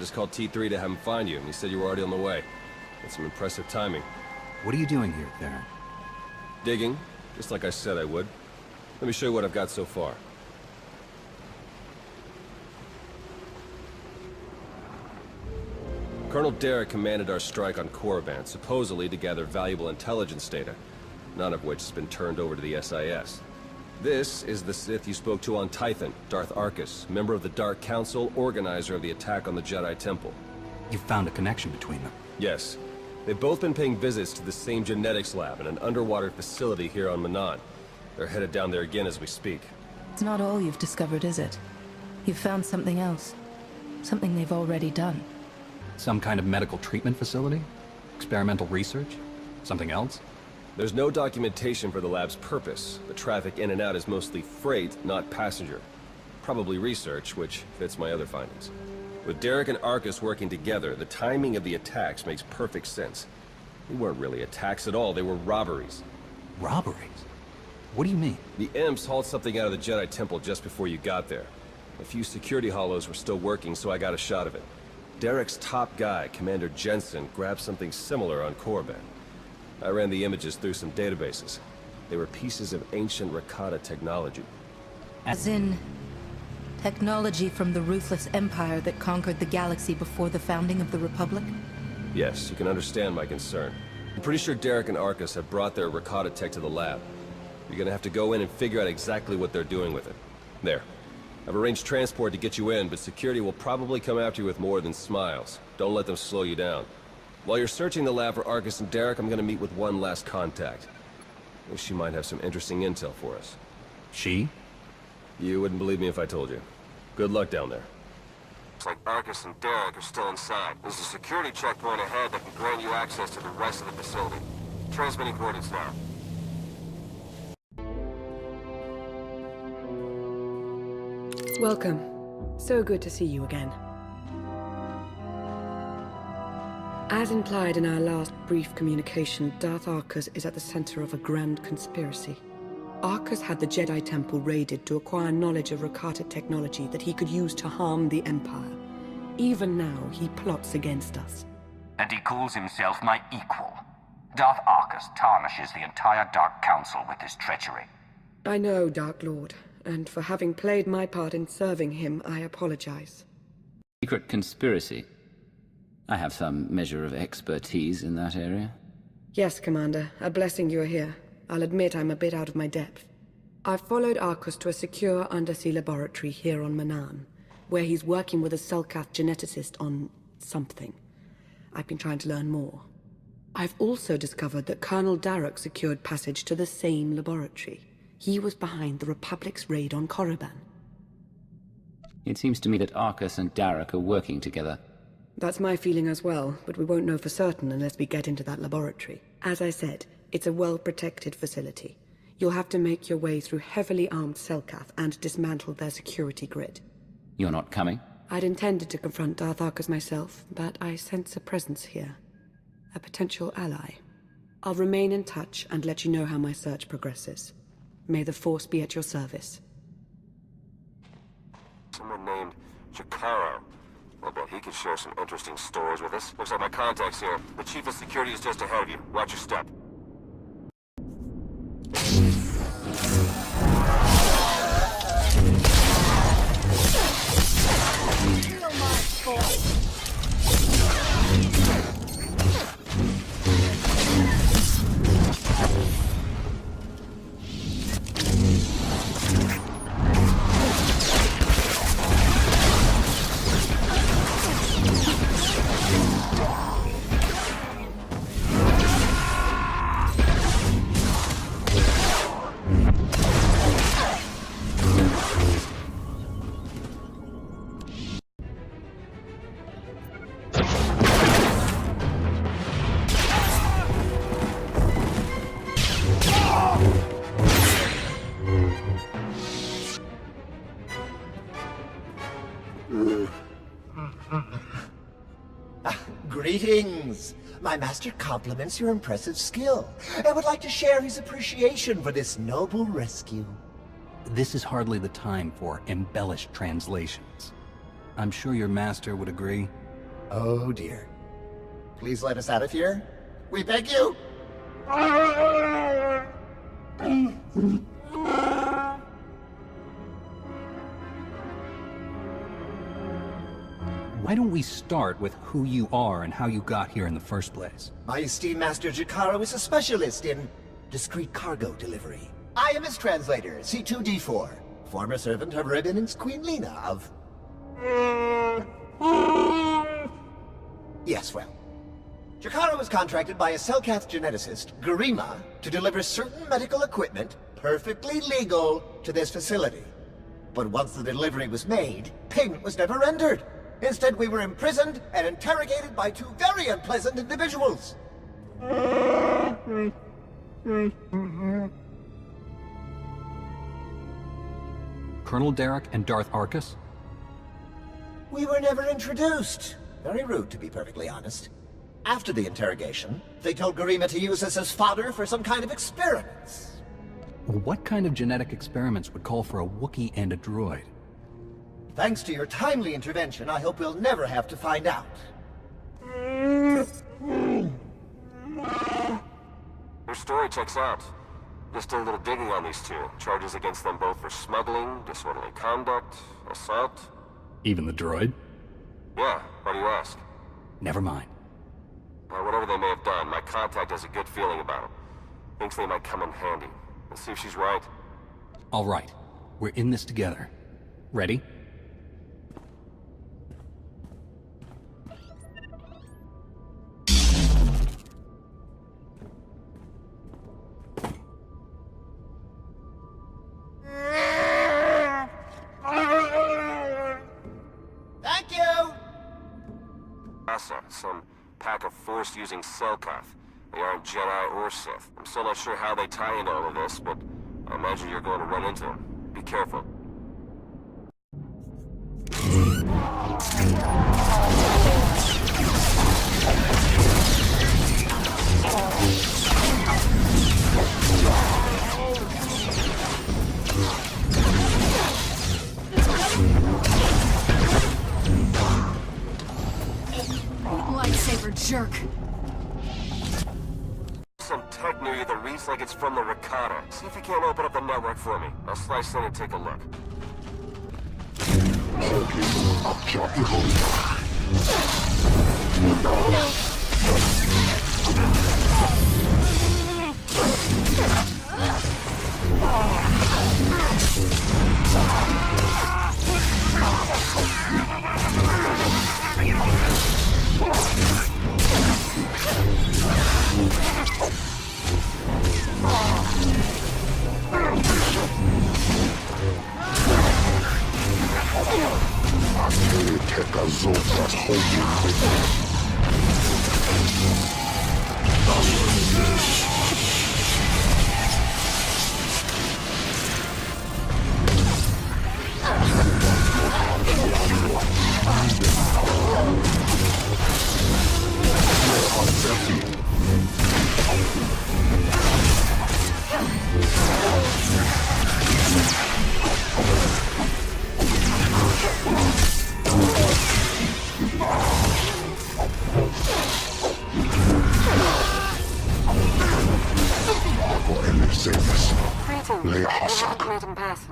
just called T3 to have him find you, and he said you were already on the way. That's some impressive timing. What are you doing here, Theron? Digging, just like I said I would. Let me show you what I've got so far. Colonel Derek commanded our strike on Korriban, supposedly to gather valuable intelligence data, none of which has been turned over to the SIS. This is the Sith you spoke to on Tython, Darth Arcus, member of the Dark Council, organizer of the attack on the Jedi Temple. You found a connection between them? Yes. They've both been paying visits to the same genetics lab in an underwater facility here on Manaan. They're headed down there again as we speak. It's not all you've discovered, is it? You've found something else. Something they've already done. Some kind of medical treatment facility? Experimental research? Something else? There's no documentation for the lab's purpose. The traffic in and out is mostly freight, not passenger. Probably research, which fits my other findings. With Derek and Arcus working together, the timing of the attacks makes perfect sense. They weren't really attacks at all, they were robberies. Robberies? What do you mean? The Imps hauled something out of the Jedi Temple just before you got there. A few security hollows were still working, so I got a shot of it. Derek's top guy, Commander Jensen, grabbed something similar on Korriban. I ran the images through some databases. They were pieces of ancient Rakata technology. As in, technology from the ruthless empire that conquered the galaxy before the founding of the Republic? Yes, you can understand my concern. I'm pretty sure Derek and Arcus have brought their Rakata tech to the lab. You're gonna have to go in and figure out exactly what they're doing with it. There. I've arranged transport to get you in, but security will probably come after you with more than smiles. Don't let them slow you down. While you're searching the lab for Arcus and Derek, I'm gonna meet with one last contact. She might have some interesting intel for us. She? You wouldn't believe me if I told you. Good luck down there. Looks like Arcus and Derek are still inside. There's a security checkpoint ahead that can grant you access to the rest of the facility. Transmitting coordinates now. Welcome. So good to see you again. As implied in our last brief communication, Darth Arcus is at the center of a grand conspiracy. Arcus had the Jedi Temple raided to acquire knowledge of Rakata technology that he could use to harm the Empire. Even now, he plots against us. And he calls himself my equal. Darth Arcus tarnishes the entire Dark Council with his treachery. I know, Dark Lord, and for having played my part in serving him, I apologize. Secret conspiracy. I have some measure of expertise in that area. Yes, Commander. A blessing you're here. I'll admit I'm a bit out of my depth. I've followed Arcus to a secure undersea laboratory here on Manaan, where he's working with a Selkath geneticist on something. I've been trying to learn more. I've also discovered that Colonel Darroch secured passage to the same laboratory. He was behind the Republic's raid on Korriban. It seems to me that Arcus and Darroch are working together. That's my feeling as well, but we won't know for certain unless we get into that laboratory. As I said, it's a well-protected facility. You'll have to make your way through heavily armed Selkath and dismantle their security grid. You're not coming? I'd intended to confront Darth Arcus myself, but I sense a presence here. A potential ally. I'll remain in touch and let you know how my search progresses. May the Force be at your service. Someone named Chikaro. I bet he could share some interesting stories with us. Looks like my contact's here. The Chief of Security is just ahead of you. Watch your step. Feel my force. Greetings! My master compliments your impressive skill and would like to share his appreciation for this noble rescue. This is hardly the time for embellished translations. I'm sure your master would agree. Oh dear. Please let us out of here. We beg you! Why don't we start with who you are and how you got here in the first place? My esteemed Master Jakaro is a specialist in discreet cargo delivery. I am his translator, C2D4, former servant of Ribbon's Queen Lena of... Yes, well. Jakaro was contracted by a Selkath geneticist, Garima, to deliver certain medical equipment, perfectly legal, to this facility. But once the delivery was made, payment was never rendered. Instead, we were imprisoned and interrogated by two very unpleasant individuals. Colonel Derek and Darth Arcus? We were never introduced. Very rude, to be perfectly honest. After the interrogation, they told Garima to use us as fodder for some kind of experiments. What kind of genetic experiments would call for a Wookiee and a droid? Thanks to your timely intervention, I hope we'll never have to find out. Your story checks out. Just did a little digging on these two. Charges against them both for smuggling, disorderly conduct, assault. Even the droid? Yeah, why do you ask? Never mind. Whatever they may have done, my contact has a good feeling about them. Thinks they might come in handy. Let's see if she's right. All right. We're in this together. Ready? Thank you! Some pack of Force-using Selkath. They aren't Jedi or Sith. I'm still not sure how they tie into all of this, but I imagine you're going to run into them. Be careful. Lightsaber jerk. Some tech near you that reads like it's from the Rakata. See if you can't open up the network for me. I'll slice in and take a look.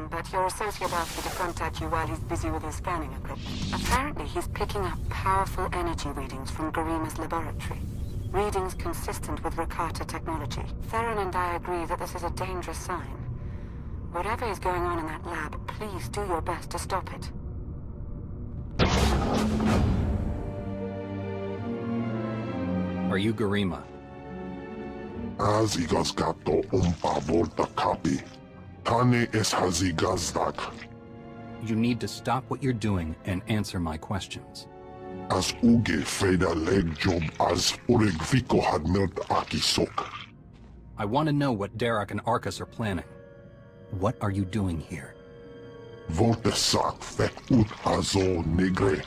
But your associate asked me to contact you while he's busy with his scanning equipment. Apparently, he's picking up powerful energy readings from Garima's laboratory. Readings consistent with Rakata technology. Theron and I agree that this is a dangerous sign. Whatever is going on in that lab, please do your best to stop it. Are you Garima? As igasgato volta copy. Tane es hazigazdak. You need to stop what you're doing and answer my questions. As uge feda leg job as uregviko had melt akisok. I want to know what Derek and Arcus are planning. What are you doing here? Volte sak vet ut azo negre.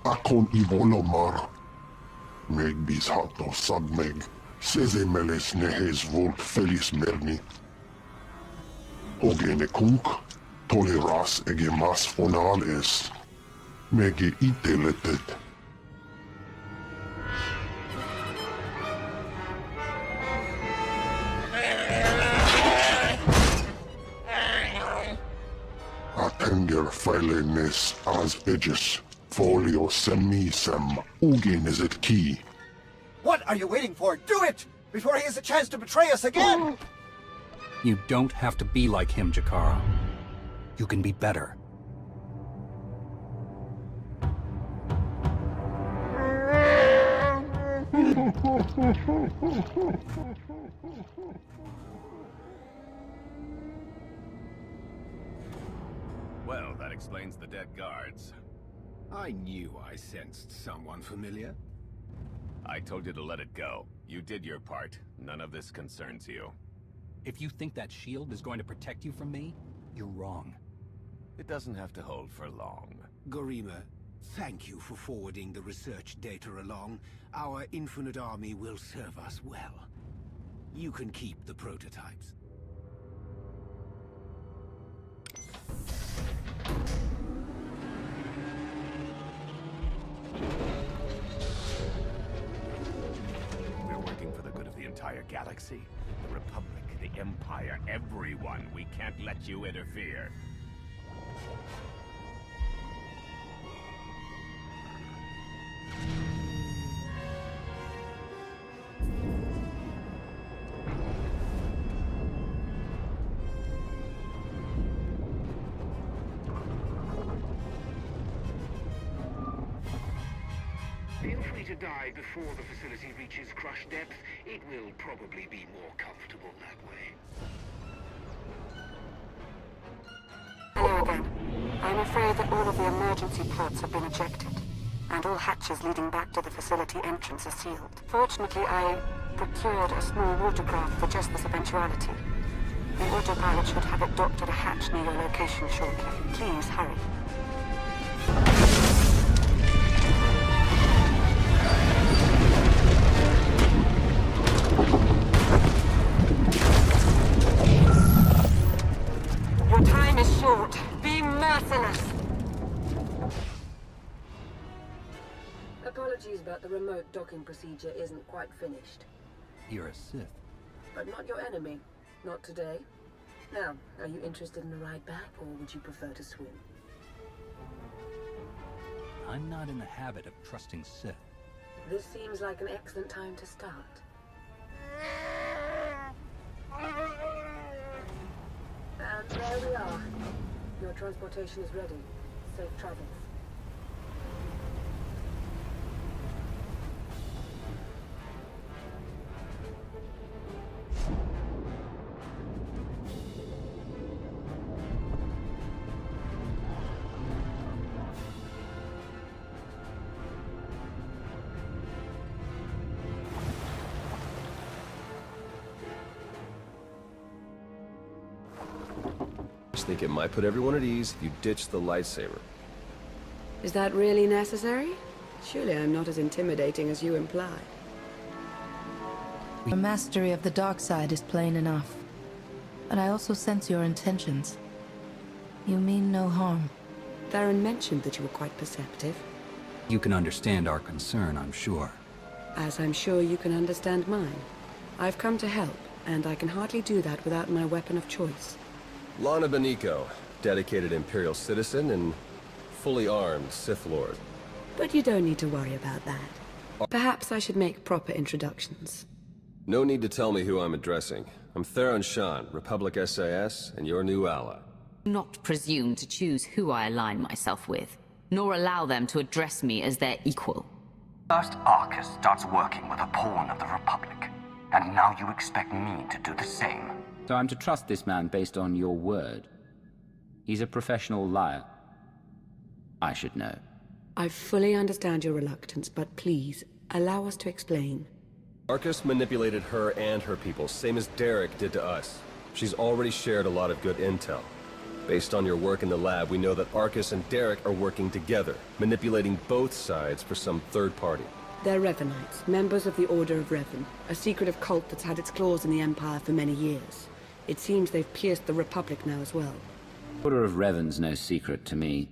Akon ivolomar. Meg bis hato sagmeg. Seze meles nehes volt felis merni. Ogene kunk, toleras ege mas fonal est. Mege iteletet. Kenger Filenes as edges. Folio semisem Uginizit key. What are you waiting for? Do it! Before he has a chance to betray us again! You don't have to be like him, Jakara. You can be better. Well, that explains the dead guards. I knew I sensed someone familiar. I told you to let it go. You did your part. None of this concerns you. If you think that shield is going to protect you from me, you're wrong. It doesn't have to hold for long. Garima, thank you for forwarding the research data along. Our infinite army will serve us well. You can keep the prototypes. We're working for the good of the entire galaxy. The Republic, the Empire, everyone. We can't let you interfere. Feel free to die before the facility reaches crush depth. It will probably be more comfortable that way. Hello again. I'm afraid that all of the emergency pods have been ejected, and all hatches leading back to the facility entrance are sealed. Fortunately, I procured a small watercraft for just this eventuality. The autopilot should have it docked at a hatch near your location shortly. Please hurry. Your time is short. Be merciless. Apologies, but the remote docking procedure isn't quite finished. You're a Sith. But not your enemy. Not today. Now, are you interested in a ride back, or would you prefer to swim? I'm not in the habit of trusting Sith. This seems like an excellent time to start. And there we are. Your transportation is ready. Safe travels. I think it might put everyone at ease if you ditch the lightsaber. Is that really necessary? Surely I'm not as intimidating as you imply. Your mastery of the dark side is plain enough. But I also sense your intentions. You mean no harm. Theron mentioned that you were quite perceptive. You can understand our concern, I'm sure. As I'm sure you can understand mine. I've come to help, and I can hardly do that without my weapon of choice. Lana Beniko, dedicated Imperial citizen and fully armed Sith Lord. But you don't need to worry about that. Perhaps I should make proper introductions. No need to tell me who I'm addressing. I'm Theron Shan, Republic SAS, and your new ally. Not presume to choose who I align myself with, nor allow them to address me as their equal. First, Arcus starts working with a pawn of the Republic, and now you expect me to do the same. So I'm to trust this man based on your word? He's a professional liar. I should know. I fully understand your reluctance, but please, allow us to explain. Arcus manipulated her and her people, same as Derek did to us. She's already shared a lot of good intel. Based on your work in the lab, we know that Arcus and Derek are working together, manipulating both sides for some third party. They're Revenites, members of the Order of Revan, a secretive cult that's had its claws in the Empire for many years. It seems they've pierced the Republic now as well. Order of Revan's no secret to me.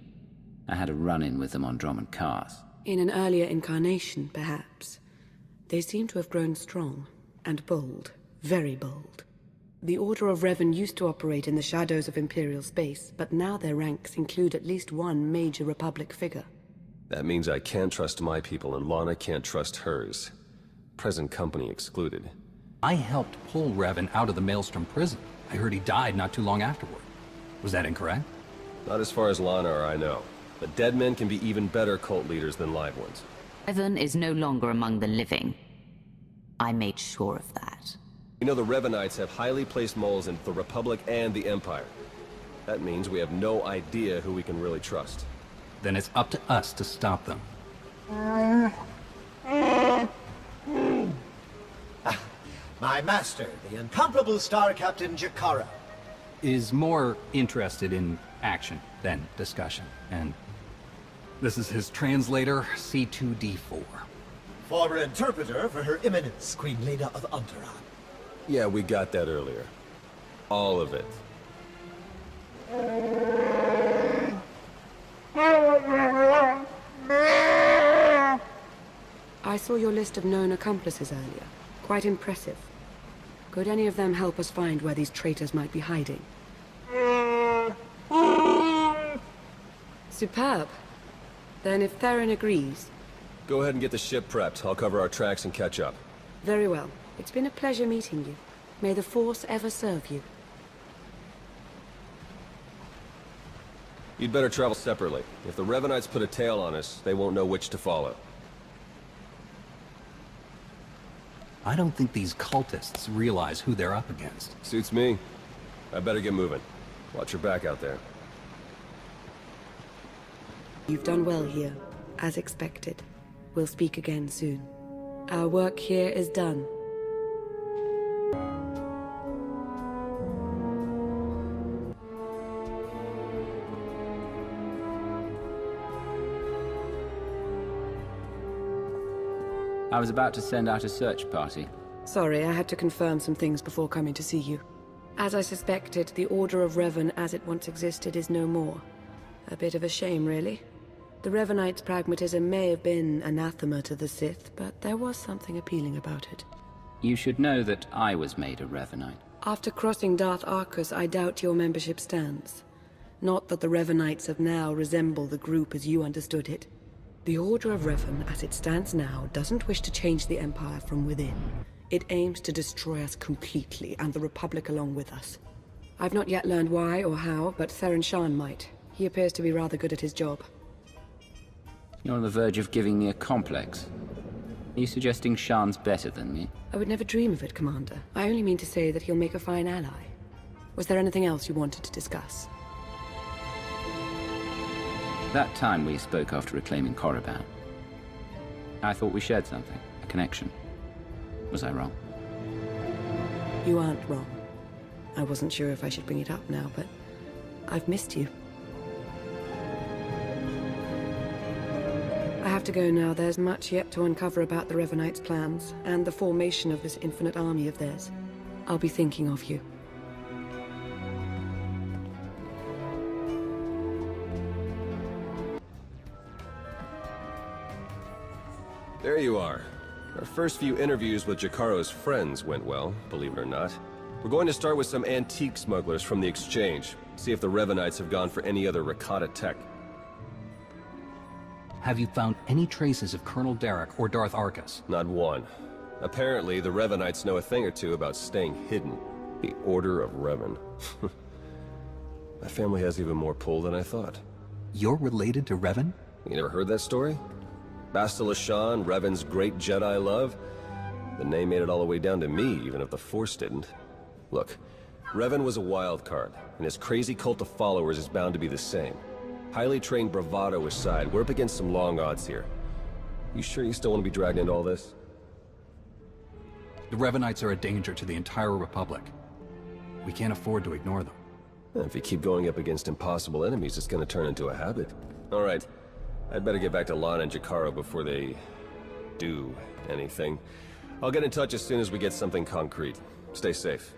I had a run-in with them on Drummond Cars. In an earlier incarnation, perhaps. They seem to have grown strong and bold, very bold. The Order of Revan used to operate in the shadows of Imperial space, but now their ranks include at least one major Republic figure. That means I can't trust my people, and Lana can't trust hers. Present company excluded. I helped pull Revan out of the Maelstrom prison. I heard he died not too long afterward. Was that incorrect? Not as far as Lana or I know. But dead men can be even better cult leaders than live ones. Revan is no longer among the living. I made sure of that. You know the Revanites have highly placed moles in the Republic and the Empire. That means we have no idea who we can really trust. Then it's up to us to stop them. My master, the incomparable Star Captain Jakaro. Is more interested in action than discussion, and this is his translator, C2D4. Former interpreter for Her Eminence, Queen Leda of Unteron. Yeah, we got that earlier. All of it. I saw your list of known accomplices earlier. Quite impressive. Could any of them help us find where these traitors might be hiding? Superb. Then if Theron agrees... Go ahead and get the ship prepped. I'll cover our tracks and catch up. Very well. It's been a pleasure meeting you. May the Force ever serve you. You'd better travel separately. If the Revanites put a tail on us, they won't know which to follow. I don't think these cultists realize who they're up against. Suits me. I better get moving. Watch your back out there. You've done well here, as expected. We'll speak again soon. Our work here is done. I was about to send out a search party. Sorry, I had to confirm some things before coming to see you. As I suspected, the Order of Revan as it once existed is no more. A bit of a shame, really. The Revanites' pragmatism may have been anathema to the Sith, but there was something appealing about it. You should know that I was made a Revanite. After crossing Darth Arcus, I doubt your membership stands. Not that the Revanites of now resemble the group as you understood it. The Order of Revan, as it stands now, doesn't wish to change the Empire from within. It aims to destroy us completely, and the Republic along with us. I've not yet learned why or how, but Theron Shan might. He appears to be rather good at his job. You're on the verge of giving me a complex. Are you suggesting Shan's better than me? I would never dream of it, Commander. I only mean to say that he'll make a fine ally. Was there anything else you wanted to discuss? That time we spoke after reclaiming Korriban. I thought we shared something, a connection. Was I wrong? You aren't wrong. I wasn't sure if I should bring it up now, but I've missed you. I have to go now. There's much yet to uncover about the Revanites' plans, and the formation of this infinite army of theirs. I'll be thinking of you. There you are. Our first few interviews with Jakaro's friends went well, believe it or not. We're going to start with some antique smugglers from the exchange. See if the Revanites have gone for any other Rakata tech. Have you found any traces of Colonel Derek or Darth Arcus? Not one. Apparently, the Revanites know a thing or two about staying hidden. The Order of Revan. My family has even more pull than I thought. You're related to Revan? You never heard that story? Bastila Shan, Revan's great Jedi love? The name made it all the way down to me, even if the Force didn't. Look, Revan was a wild card, and his crazy cult of followers is bound to be the same. Highly trained bravado aside, we're up against some long odds here. You sure you still want to be dragged into all this? The Revanites are a danger to the entire Republic. We can't afford to ignore them. If you keep going up against impossible enemies, it's going to turn into a habit. All right. I'd better get back to Lana and Jakaro before they do anything. I'll get in touch as soon as we get something concrete. Stay safe.